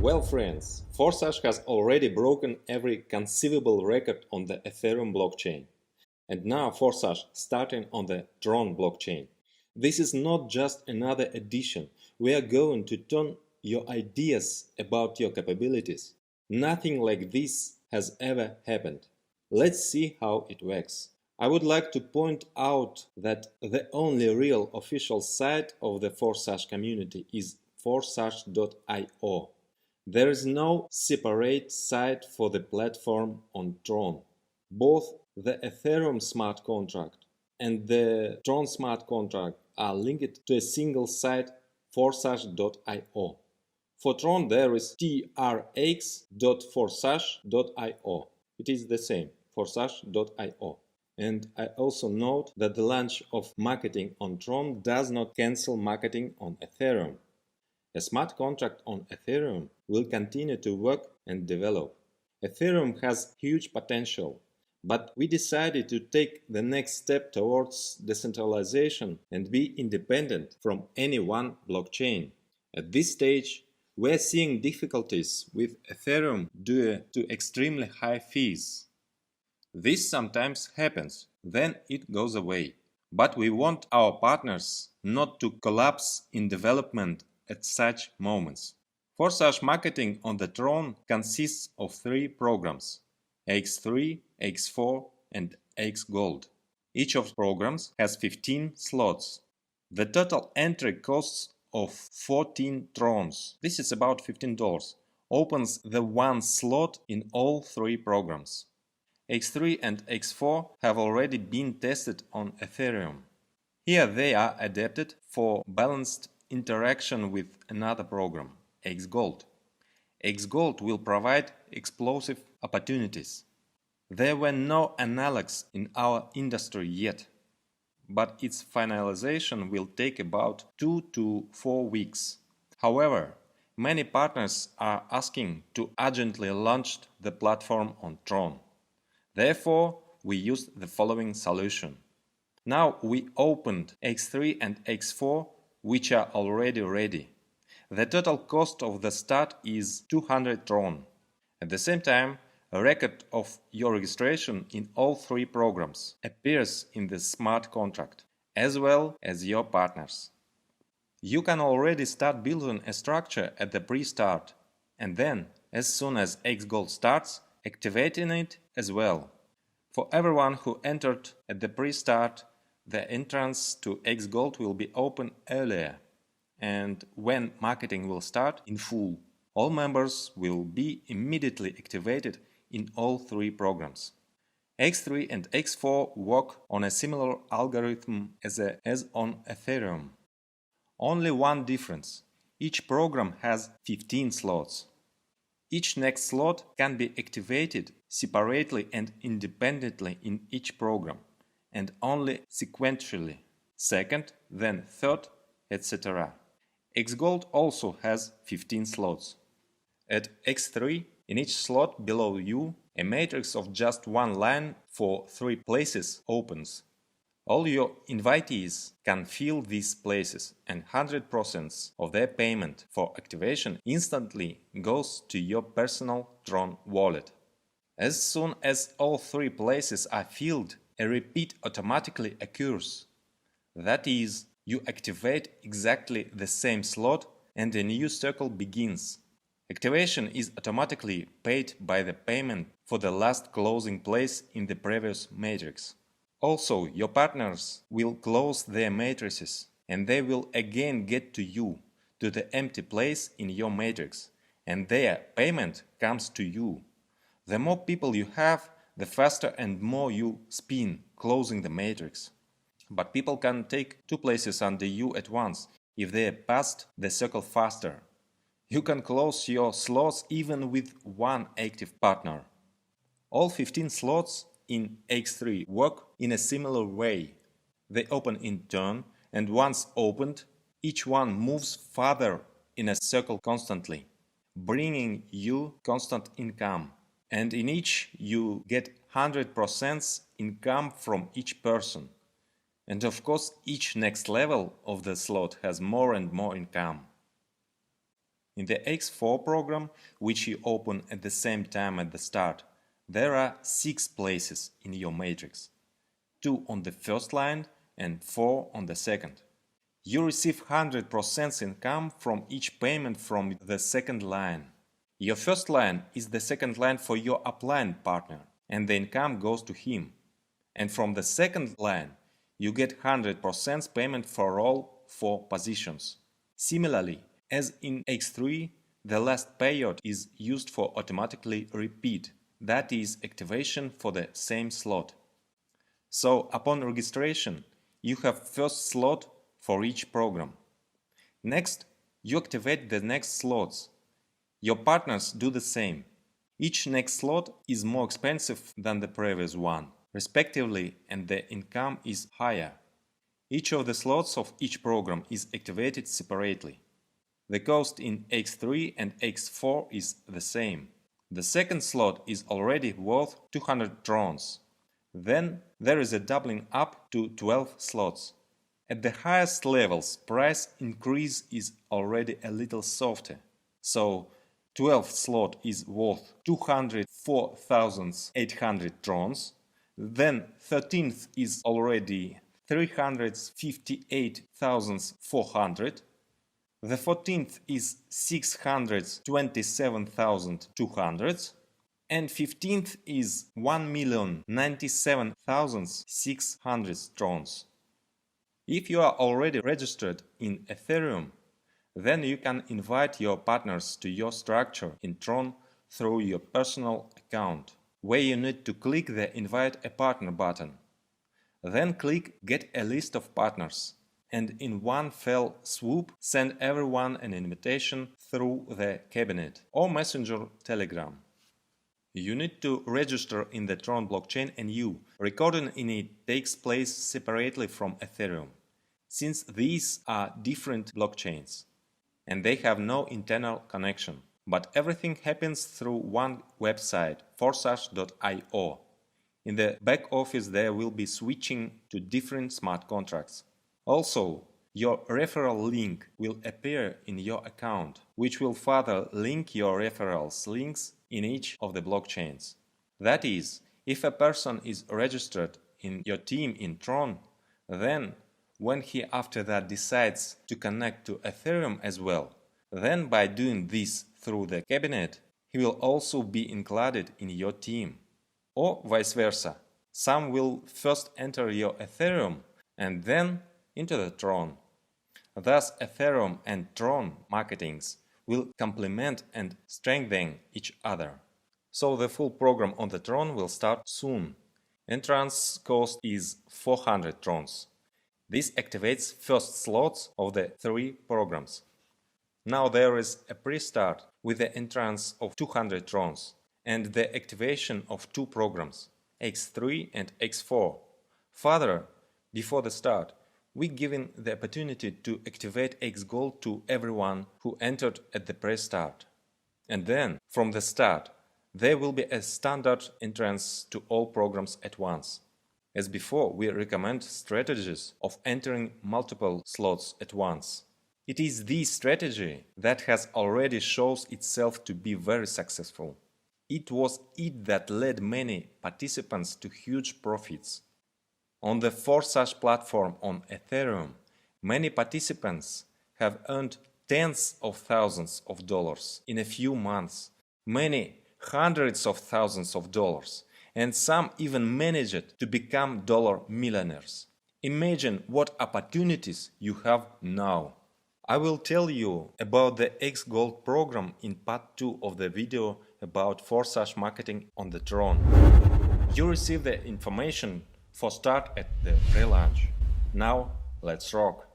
Well friends, Forsage has already broken every conceivable record on the Ethereum blockchain. And now Forsage starting on the Tron blockchain. This is not just another addition. We are going to turn your ideas about your capabilities. Nothing like this has ever happened. Let's see how it works. I would like to point out that the only real official site of the Forsage community is forsage.io. There is no separate site for the platform on Tron. Both the Ethereum smart contract and the Tron smart contract are linked to a single site, forsage.io. For Tron there is trx.forsage.io. It is the same, forsage.io. And I also note that the launch of marketing on Tron does not cancel marketing on Ethereum. A smart contract on Ethereum will continue to work and develop. Ethereum has huge potential, but we decided to take the next step towards decentralization and be independent from any one blockchain. At this stage, we are seeing difficulties with Ethereum due to extremely high fees. This sometimes happens, then it goes away. But we want our partners not to collapse in development at such moments. Forsage marketing on the Tron consists of 3 programs: X3, X4 and X Gold. Each of the programs has 15 slots. The total entry costs of 14 Trons, this is about $15, opens the one slot in all 3 programs. X3 and X4 have already been tested on Ethereum. Here they are adapted for balanced interaction with another program, X Gold. X Gold will provide explosive opportunities. There were no analogs in our industry yet, but its finalization will take about 2 to 4 weeks. However, many partners are asking to urgently launch the platform on Tron. Therefore, we used the following solution. Now we opened X3 and X4, which are already ready. The total cost of the start is 200 Tron. At the same time, a record of your registration in all 3 programs appears in the smart contract, as well as your partners. You can already start building a structure at the pre-start, and then, as soon as X Gold starts, activating it as well. For everyone who entered at the pre-start, the entrance to X Gold will be open earlier, and when marketing will start in full, all members will be immediately activated in all 3 programs. X3 and X4 work on a similar algorithm as on Ethereum. Only one difference: each program has 15 slots. Each next slot can be activated separately and independently in each program, and only sequentially, second, then third, etc. Xgold also has 15 slots. At X3, in each slot below you, a matrix of just one line for 3 places opens. All your invitees can fill these places, and 100% of their payment for activation instantly goes to your personal Tron wallet. As soon as all 3 places are filled, a repeat automatically occurs. That is, you activate exactly the same slot and a new circle begins. Activation is automatically paid by the payment for the last closing place in the previous matrix. Also, your partners will close their matrices, and they will again get to you, to the empty place in your matrix, and their payment comes to you. The more people you have, the faster and more you spin, closing the matrix. But people can take 2 places under you at once if they passed the circle faster. You can close your slots even with 1 active partner. All 15 slots in X3 work in a similar way. They open in turn, and once opened, each one moves further in a circle constantly, bringing you constant income. And in each you get 100% income from each person. And of course, each next level of the slot has more and more income. In the X4 program, which you open at the same time at the start, there are 6 places in your matrix, 2 on the first line and 4 on the second. You receive 100% income from each payment from the second line. Your first line is the second line for your upline partner, and the income goes to him. And from the second line, you get 100% payment for all 4 positions. Similarly, as in X3, the last payout is used for automatically repeat, that is activation for the same slot. So upon registration, you have first slot for each program. Next, you activate the next slots. Your partners do the same. Each next slot is more expensive than the previous one, respectively, and the income is higher. Each of the slots of each program is activated separately. The cost in X3 and X4 is the same. The second slot is already worth 200 trons. Then there is a doubling up to 12 slots. At the highest levels, price increase is already a little softer. So 12th slot is worth 204,800 trons. Then 13th is already 358,400. The 14th is 627,200. And 15th is 1,097,600 trons. If you are already registered in Ethereum, then you can invite your partners to your structure in Tron through your personal account, where you need to click the Invite a Partner button. Then click Get a list of partners, and in one fell swoop send everyone an invitation through the cabinet or Messenger Telegram. You need to register in the Tron blockchain, and recording in it takes place separately from Ethereum, since these are different blockchains and they have no internal connection. But everything happens through one website, Forsage.io. In the back office there will be switching to different smart contracts. Also, your referral link will appear in your account, which will further link your referrals links in each of the blockchains. That is, if a person is registered in your team in Tron, then when he after that decides to connect to Ethereum as well, then by doing this through the cabinet, he will also be included in your team. Or vice versa. Some will first enter your Ethereum and then into the Tron. Thus, Ethereum and Tron marketings will complement and strengthen each other. So the full program on the Tron will start soon. Entrance cost is 400 Trons. This activates first slots of the 3 programs. Now there is a pre-start with the entrance of 200 Trons and the activation of 2 programs, X3 and X4. Further, before the start, we given the opportunity to activate X Gold to everyone who entered at the pre-start. And then, from the start, there will be a standard entrance to all programs at once. As before, we recommend strategies of entering multiple slots at once. It is this strategy that has already shows itself to be very successful. It was it that led many participants to huge profits. On the Forsage platform on Ethereum, many participants have earned tens of thousands of dollars in a few months, many hundreds of thousands of dollars, and some even managed to become dollar millionaires. Imagine what opportunities you have now. I will tell you about the X Gold program in part 2 of the video about Forsage marketing on the Tron. You receive the information for start at the pre-launch. Now, let's rock!